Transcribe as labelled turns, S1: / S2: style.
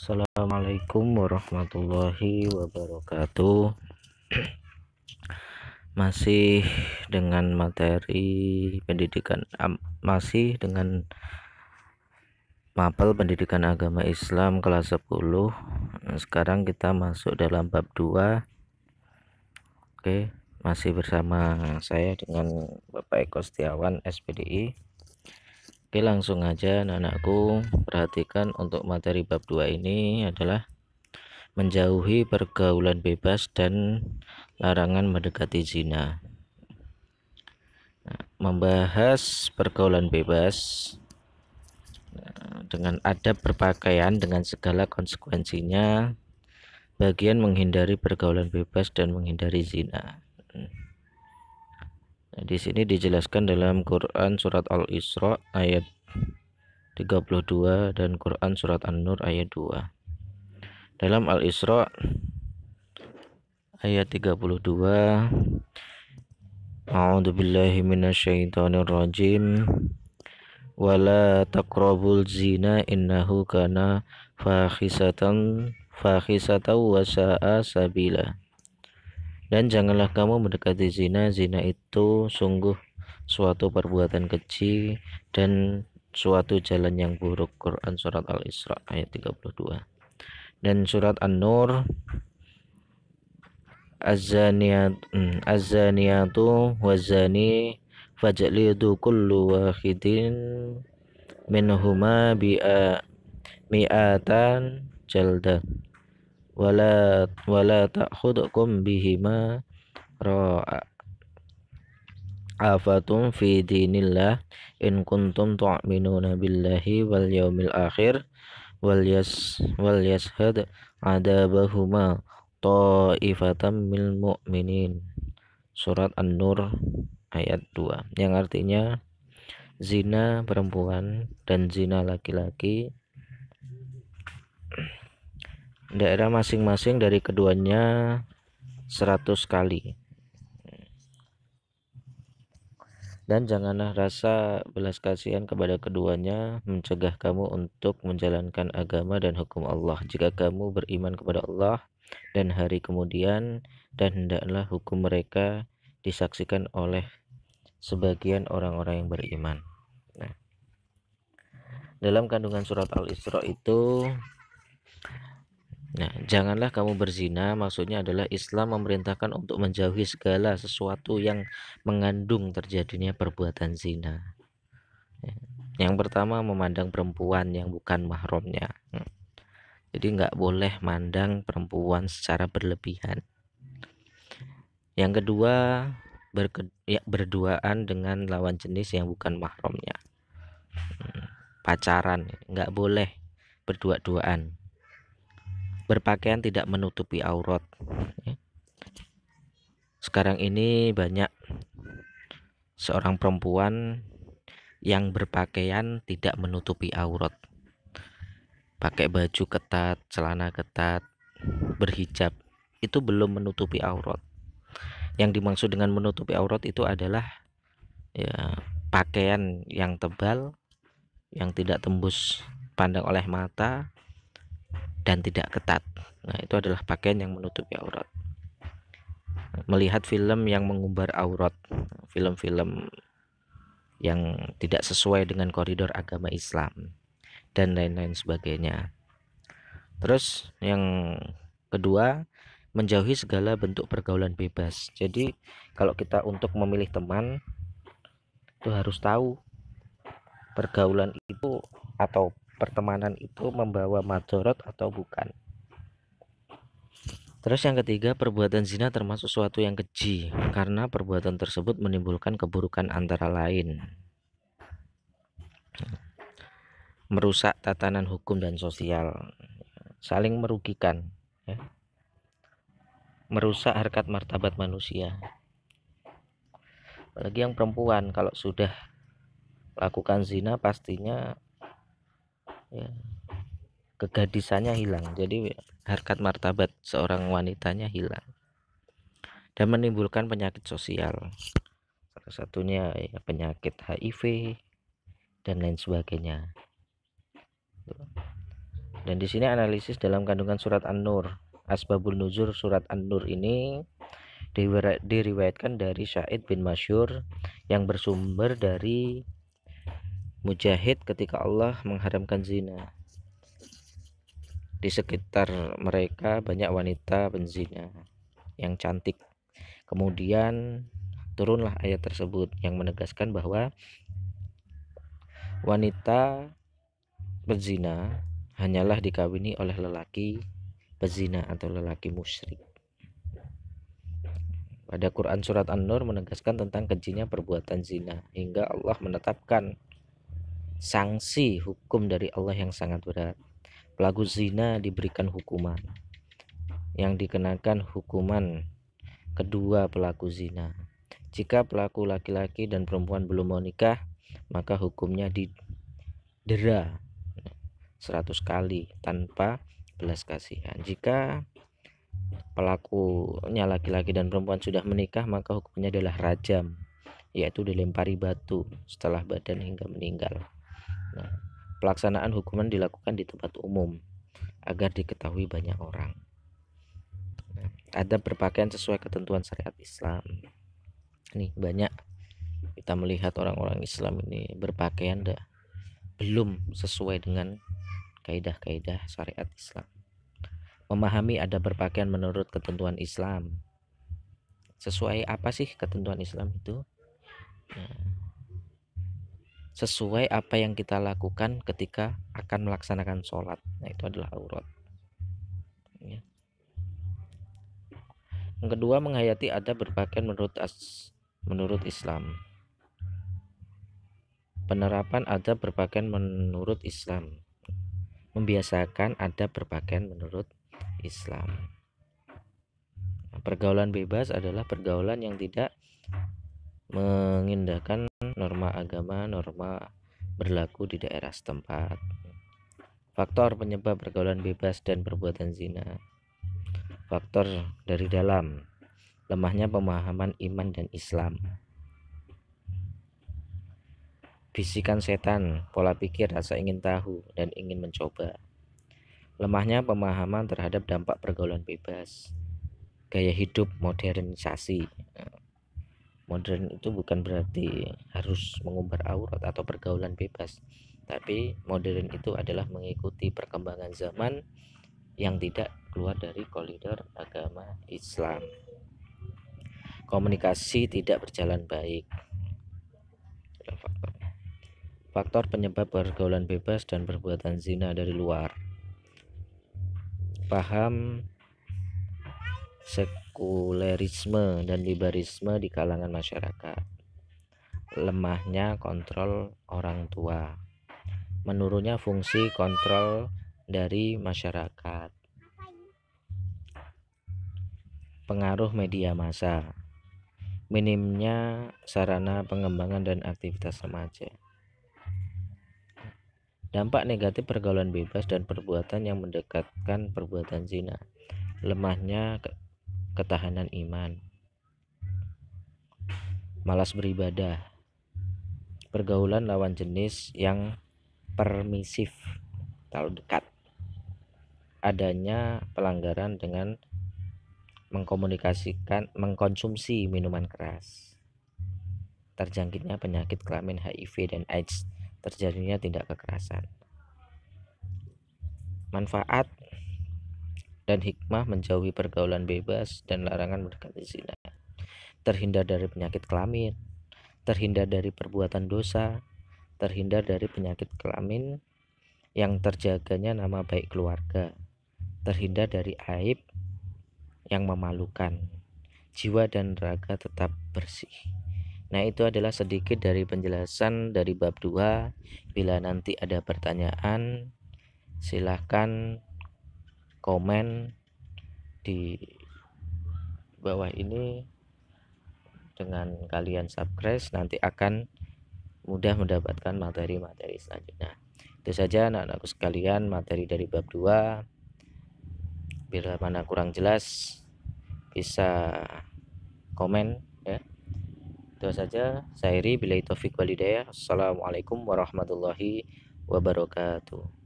S1: Assalamualaikum warahmatullahi wabarakatuh. Masih dengan materi pendidikan, masih dengan mapel pendidikan agama Islam kelas 10. Sekarang kita masuk dalam bab 2. Oke, masih bersama saya dengan Bapak Eko Setiawan SPDI. Oke, langsung aja anak-anakku, perhatikan untuk materi bab 2 ini adalah menjauhi pergaulan bebas dan larangan mendekati zina. Membahas pergaulan bebas dengan adab berpakaian dengan segala konsekuensinya, bagian menghindari pergaulan bebas dan menghindari zina. Nah, di sini dijelaskan dalam Quran surat Al-Isra ayat 32 dan Quran surat An-Nur ayat 2. Dalam Al-Isra ayat 32, A'udzu billahi minasyaitonir rajim. Wala taqrabul zina innahu kana fakhisatan wa sa'a sabila. Dan janganlah kamu mendekati zina, zina itu sungguh suatu perbuatan keji dan suatu jalan yang buruk. Quran surat Al-Isra ayat 32. Dan surat An-Nur Az-zaniyatu waz-zani fajlidu kullu wahidin minhuma mi'atan jaldah wala ta'khudhukum bihima ra'afatun fi dinillah in kuntum tu'minuna billahi wal yaumil akhir wal yashhad adabahuma ta'ifatam minal mu'minin. Surat An-Nur ayat 2, yang artinya zina perempuan dan zina laki-laki daerah masing-masing dari keduanya 100 kali. Dan janganlah rasa belas kasihan kepada keduanya mencegah kamu untuk menjalankan agama dan hukum Allah jika kamu beriman kepada Allah dan hari kemudian, dan hendaklah hukum mereka disaksikan oleh sebagian orang-orang yang beriman. Nah, dalam kandungan surat Al-Isra itu, janganlah kamu berzina, maksudnya adalah Islam memerintahkan untuk menjauhi segala sesuatu yang mengandung terjadinya perbuatan zina. Yang pertama, memandang perempuan yang bukan mahramnya. Jadi nggak boleh mandang perempuan secara berlebihan. Yang kedua, berduaan dengan lawan jenis yang bukan mahramnya. Pacaran, nggak boleh berdua-duaan. Berpakaian tidak menutupi aurat. Sekarang ini banyak seorang perempuan yang berpakaian tidak menutupi aurat, pakai baju ketat, celana ketat, berhijab, itu belum menutupi aurat. Yang dimaksud dengan menutupi aurat itu adalah pakaian yang tebal, yang tidak tembus pandang oleh mata dan tidak ketat. Nah, itu adalah pakaian yang menutupi aurat. Melihat film yang mengumbar aurat, film-film yang tidak sesuai dengan koridor agama Islam dan lain-lain sebagainya. Terus yang kedua, menjauhi segala bentuk pergaulan bebas. Jadi kalau kita untuk memilih teman itu harus tahu pergaulan itu atau pertemanan itu membawa madharat atau bukan. Terus yang ketiga, perbuatan zina termasuk suatu yang keji karena perbuatan tersebut menimbulkan keburukan antara lain merusak tatanan hukum dan sosial, saling merugikan, merusak harkat martabat manusia. Apalagi yang perempuan, kalau sudah lakukan zina pastinya kegadisannya hilang, jadi harkat martabat seorang wanitanya hilang dan menimbulkan penyakit sosial, salah satunya penyakit HIV dan lain sebagainya. Dan di sini analisis dalam kandungan surat An-Nur. Asbabul nuzul surat An-Nur ini diriwayatkan dari Sa'id bin Masyur yang bersumber dari Mujahid ketika Allah mengharamkan zina. Di sekitar mereka banyak wanita penzina yang cantik. Kemudian turunlah ayat tersebut yang menegaskan bahwa wanita penzina hanyalah dikawini oleh lelaki pezina atau lelaki musyrik. Pada Quran surat An-Nur menegaskan tentang kejinya perbuatan zina hingga Allah menetapkan sanksi hukum dari Allah yang sangat berat. Pelaku zina diberikan hukuman yang dikenakan hukuman kedua pelaku zina. Jika pelaku laki-laki dan perempuan belum mau nikah, maka hukumnya didera 100 kali tanpa belas kasihan. Jika pelakunya laki-laki dan perempuan sudah menikah, maka hukumnya adalah rajam, yaitu dilempari batu setelah badan hingga meninggal. Nah, pelaksanaan hukuman dilakukan di tempat umum agar diketahui banyak orang. Adab berpakaian sesuai ketentuan syariat Islam. Nih banyak kita melihat orang-orang Islam ini berpakaian belum sesuai dengan kaidah-kaidah syariat Islam. Memahami adab berpakaian menurut ketentuan Islam. Sesuai apa sih ketentuan Islam itu? Nah, sesuai apa yang kita lakukan ketika akan melaksanakan sholat. Nah, itu adalah aurat. Ya. Yang kedua, menghayati adab berpakaian menurut Islam. Penerapan adab berpakaian menurut Islam. Membiasakan adab berpakaian menurut Islam. Pergaulan bebas adalah pergaulan yang tidak mengindahkan norma agama, norma berlaku di daerah setempat. Faktor penyebab pergaulan bebas dan perbuatan zina. Faktor dari dalam, lemahnya pemahaman iman dan Islam. Bisikan setan, pola pikir, rasa ingin tahu dan ingin mencoba. Lemahnya pemahaman terhadap dampak pergaulan bebas. Gaya hidup modernisasi. Modern itu bukan berarti harus mengumbar aurat atau pergaulan bebas, tapi modern itu adalah mengikuti perkembangan zaman yang tidak keluar dari koridor agama Islam. Komunikasi tidak berjalan baik. Faktor penyebab pergaulan bebas dan perbuatan zina dari luar. Paham sekulerisme dan liberalisme di kalangan masyarakat. Lemahnya kontrol orang tua. Menurunnya fungsi kontrol dari masyarakat. Pengaruh media massa. Minimnya sarana pengembangan dan aktivitas remaja. Dampak negatif pergaulan bebas dan perbuatan yang mendekatkan perbuatan zina. Lemahnya ketahanan iman. Malas beribadah. Pergaulan lawan jenis yang permisif, terlalu dekat. Adanya pelanggaran dengan mengkonsumsi minuman keras. Terjangkitnya penyakit kelamin HIV dan AIDS. Terjadinya tindak kekerasan. Manfaat dan hikmah menjauhi pergaulan bebas dan larangan mendekati zina. Terhindar dari penyakit kelamin, terhindar dari perbuatan dosa, terhindar dari penyakit kelamin yang terjaganya nama baik keluarga, terhindar dari aib yang memalukan, jiwa dan raga tetap bersih. Nah, itu adalah sedikit dari penjelasan dari bab 2. Bila nanti ada pertanyaan, silahkan komen di bawah ini. Dengan kalian subscribe, nanti akan mudah mendapatkan materi-materi selanjutnya. Itu saja anak-anakku sekalian, materi dari bab 2. Bila mana kurang jelas, bisa komen ya. Itu saja. Saya Iri, billahi taufik wal hidayah. Assalamualaikum warahmatullahi wabarakatuh.